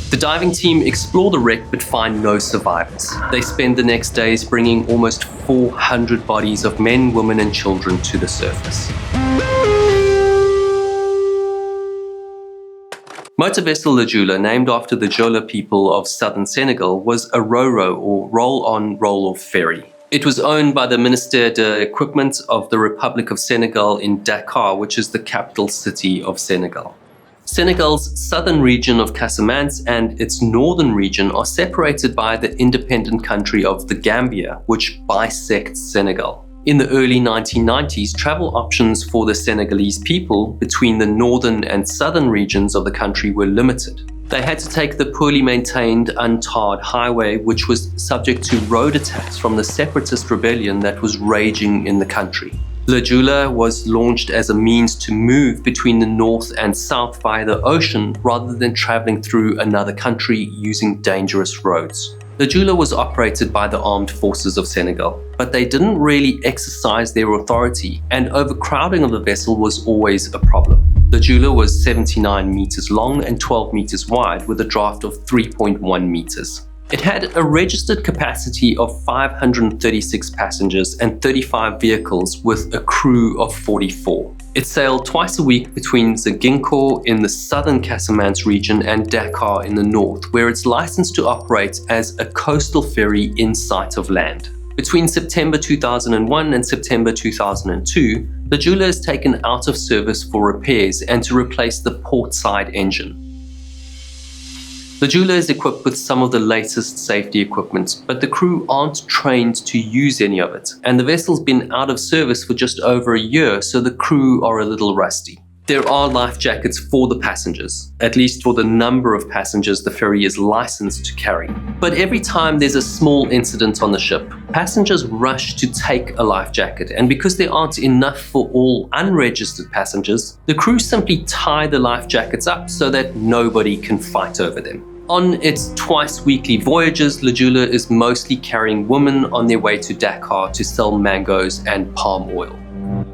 The diving team explore the wreck but find no survivors. They spend the next days bringing almost 400 bodies of men, women and children to the surface. Motor vessel La Jula, named after the Jola people of southern Senegal, was a ro-ro or roll-on, roll-off ferry. It was owned by the Ministère de Equipment of the Republic of Senegal in Dakar, which is the capital city of Senegal. Senegal's southern region of Casamance and its northern region are separated by the independent country of the Gambia, which bisects Senegal. In the early 1990s, travel options for the Senegalese people between the northern and southern regions of the country were limited. They had to take the poorly maintained, untarred highway, which was subject to road attacks from the separatist rebellion that was raging in the country. La Jula was launched as a means to move between the north and south via the ocean rather than traveling through another country using dangerous roads. La Jula was operated by the armed forces of Senegal, but they didn't really exercise their authority, and overcrowding of the vessel was always a problem. La Jula was 79 meters long and 12 meters wide with a draft of 3.1 meters. It had a registered capacity of 536 passengers and 35 vehicles with a crew of 44. It sailed twice a week between Ziguinchor in the southern Casamance region and Dakar in the north, where it's licensed to operate as a coastal ferry in sight of land. Between September 2001 and September 2002, La Jula is taken out of service for repairs and to replace the portside engine. La Jula is equipped with some of the latest safety equipment, but the crew aren't trained to use any of it, and the vessel's been out of service for just over a year, so the crew are a little rusty. There are life jackets for the passengers, at least for the number of passengers the ferry is licensed to carry. But every time there's a small incident on the ship, passengers rush to take a life jacket, and because there aren't enough for all unregistered passengers, the crew simply tie the life jackets up so that nobody can fight over them. On its twice-weekly voyages, La Jula is mostly carrying women on their way to Dakar to sell mangoes and palm oil.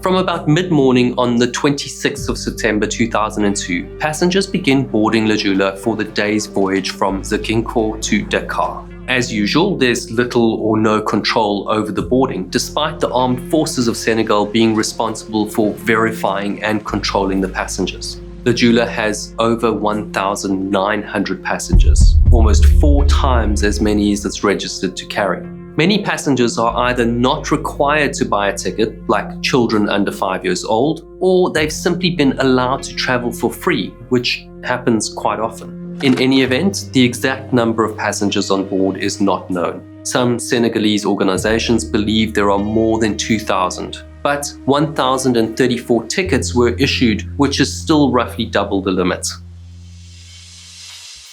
From about mid-morning on the 26th of September 2002, passengers begin boarding La Jula for the day's voyage from Ziguinchor to Dakar. As usual, there's little or no control over the boarding, despite the armed forces of Senegal being responsible for verifying and controlling the passengers. La Jula has over 1,900 passengers, almost 4 times as many as it's registered to carry. Many passengers are either not required to buy a ticket, like children under 5 years old, or they've simply been allowed to travel for free, which happens quite often. In any event, the exact number of passengers on board is not known. Some Senegalese organizations believe there are more than 2,000. But 1,034 tickets were issued, which is still roughly double the limit.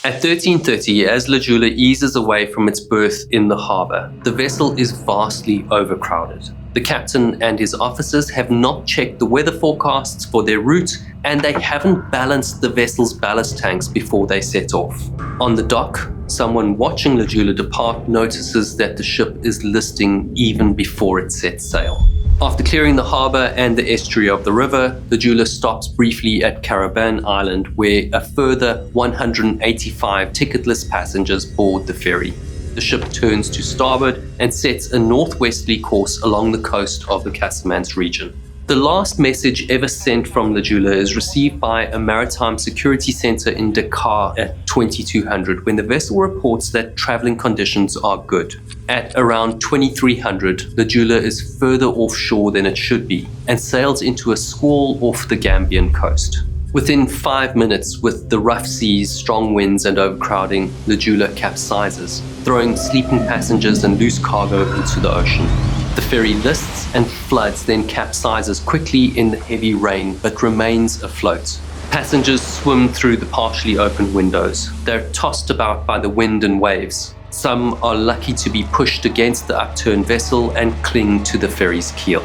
At 13:30, as La Jula eases away from its berth in the harbour, the vessel is vastly overcrowded. The captain and his officers have not checked the weather forecasts for their route, and they haven't balanced the vessel's ballast tanks before they set off. On the dock, someone watching La Jula depart notices that the ship is listing even before it sets sail. After clearing the harbour and the estuary of the river, La Jula stops briefly at Caravan Island, where a further 185 ticketless passengers board the ferry. The ship turns to starboard and sets a northwesterly course along the coast of the Casamance region. The last message ever sent from La Jula is received by a maritime security center in Dakar at 2200 when the vessel reports that traveling conditions are good. At around 2300, La Jula is further offshore than it should be and sails into a squall off the Gambian coast. Within 5 minutes, with the rough seas, strong winds and overcrowding, La Jula capsizes, throwing sleeping passengers and loose cargo into the ocean. The ferry lists and floods, then capsizes quickly in the heavy rain, but remains afloat. Passengers swim through the partially opened windows. They're tossed about by the wind and waves. Some are lucky to be pushed against the upturned vessel and cling to the ferry's keel.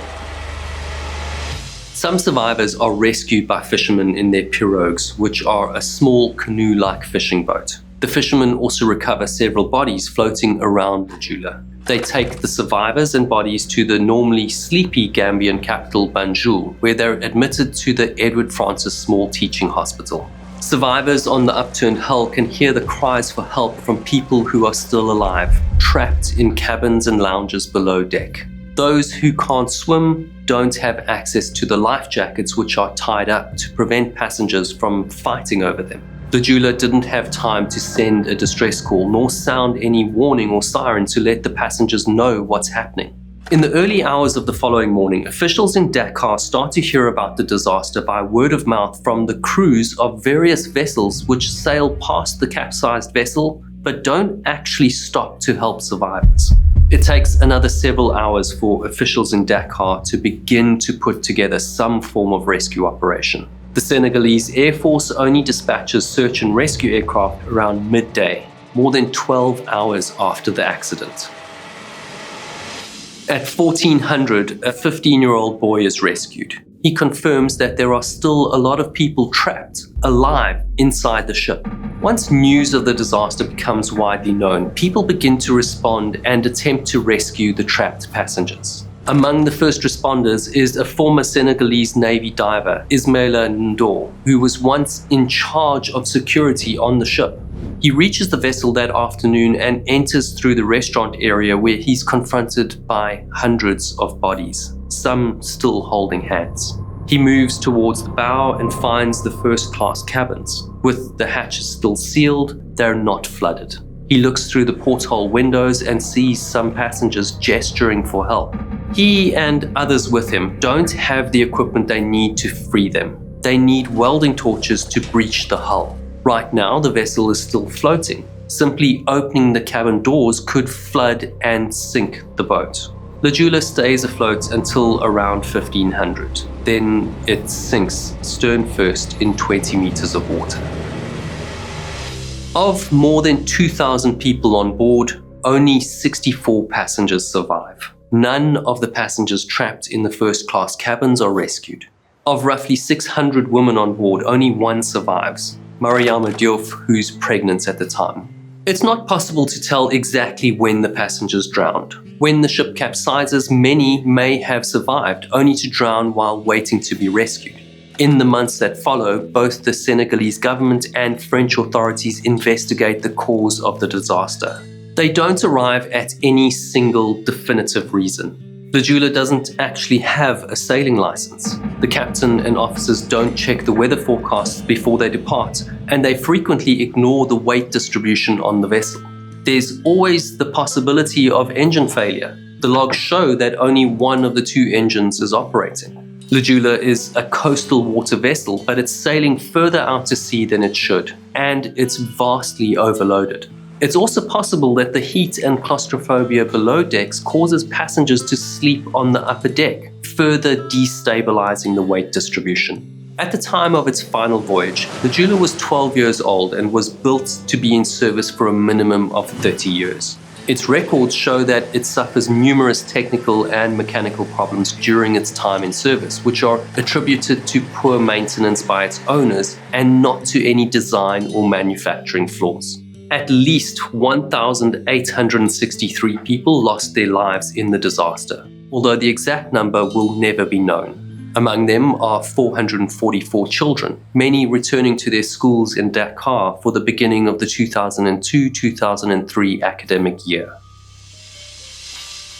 Some survivors are rescued by fishermen in their pirogues, which are a small canoe-like fishing boat. The fishermen also recover several bodies floating around La Jula. They take the survivors and bodies to the normally sleepy Gambian capital, Banjul, where they're admitted to the Edward Francis Small Teaching Hospital. Survivors on the upturned hull can hear the cries for help from people who are still alive, trapped in cabins and lounges below deck. Those who can't swim don't have access to the life jackets, which are tied up to prevent passengers from fighting over them. The jeweler didn't have time to send a distress call nor sound any warning or siren to let the passengers know what's happening. In the early hours of the following morning, officials in Dakar start to hear about the disaster by word of mouth from the crews of various vessels which sail past the capsized vessel but don't actually stop to help survivors. It takes another several hours for officials in Dakar to begin to put together some form of rescue operation. The Senegalese Air Force only dispatches search and rescue aircraft around midday, more than 12 hours after the accident. At 1400, a 15-year-old boy is rescued. He confirms that there are still a lot of people trapped, alive, inside the ship. Once news of the disaster becomes widely known, people begin to respond and attempt to rescue the trapped passengers. Among the first responders is a former Senegalese Navy diver, Ismaila Ndor, who was once in charge of security on the ship. He reaches the vessel that afternoon and enters through the restaurant area where he's confronted by hundreds of bodies, some still holding hands. He moves towards the bow and finds the first-class cabins. With the hatches still sealed, they're not flooded. He looks through the porthole windows and sees some passengers gesturing for help. He and others with him don't have the equipment they need to free them. They need welding torches to breach the hull. Right now, the vessel is still floating. Simply opening the cabin doors could flood and sink the boat. The jeweler stays afloat until around 1500. Then it sinks stern first in 20 meters of water. Of more than 2,000 people on board, only 64 passengers survive. None of the passengers trapped in the first-class cabins are rescued. Of roughly 600 women on board, only one survives, Mariama Diouf, who's pregnant at the time. It's not possible to tell exactly when the passengers drowned. When the ship capsizes, many may have survived, only to drown while waiting to be rescued. In the months that follow, both the Senegalese government and French authorities investigate the cause of the disaster. They don't arrive at any single definitive reason. The jeweler doesn't actually have a sailing license. The captain and officers don't check the weather forecasts before they depart, and they frequently ignore the weight distribution on the vessel. There's always the possibility of engine failure. The logs show that only one of the two engines is operating. The jeweler is a coastal water vessel, but it's sailing further out to sea than it should, and it's vastly overloaded. It's also possible that the heat and claustrophobia below decks causes passengers to sleep on the upper deck, further destabilizing the weight distribution. At the time of its final voyage, the jeweler was 12 years old and was built to be in service for a minimum of 30 years. Its records show that it suffers numerous technical and mechanical problems during its time in service, which are attributed to poor maintenance by its owners and not to any design or manufacturing flaws. At least 1,863 people lost their lives in the disaster, although the exact number will never be known. Among them are 444 children, many returning to their schools in Dakar for the beginning of the 2002-2003 academic year.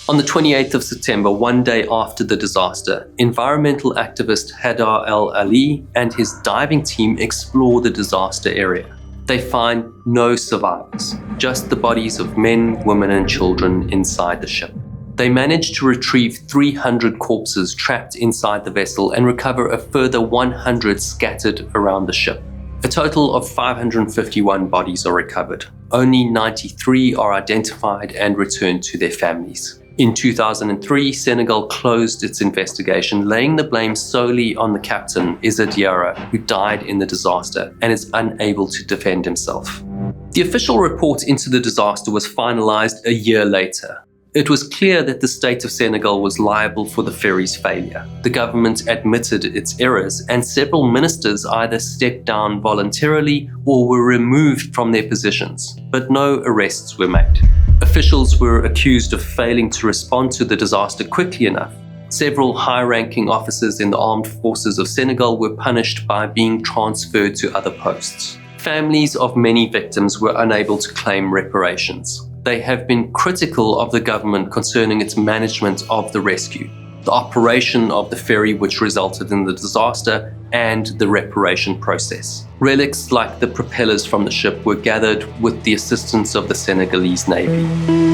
On the 28th of September, one day after the disaster, environmental activist Hadar El-Ali and his diving team explore the disaster area. They find no survivors, just the bodies of men, women, and children inside the ship. They managed to retrieve 300 corpses trapped inside the vessel and recover a further 100 scattered around the ship. A total of 551 bodies are recovered. Only 93 are identified and returned to their families. In 2003, Senegal closed its investigation, laying the blame solely on the captain, Issa Diarra, who died in the disaster and is unable to defend himself. The official report into the disaster was finalized a year later. It was clear that the state of Senegal was liable for the ferry's failure. The government admitted its errors, and several ministers either stepped down voluntarily or were removed from their positions, but no arrests were made. Officials were accused of failing to respond to the disaster quickly enough. Several high-ranking officers in the armed forces of Senegal were punished by being transferred to other posts. Families of many victims were unable to claim reparations. They have been critical of the government concerning its management of the rescue, the operation of the ferry which resulted in the disaster, and the reparation process. Relics like the propellers from the ship were gathered with the assistance of the Senegalese Navy.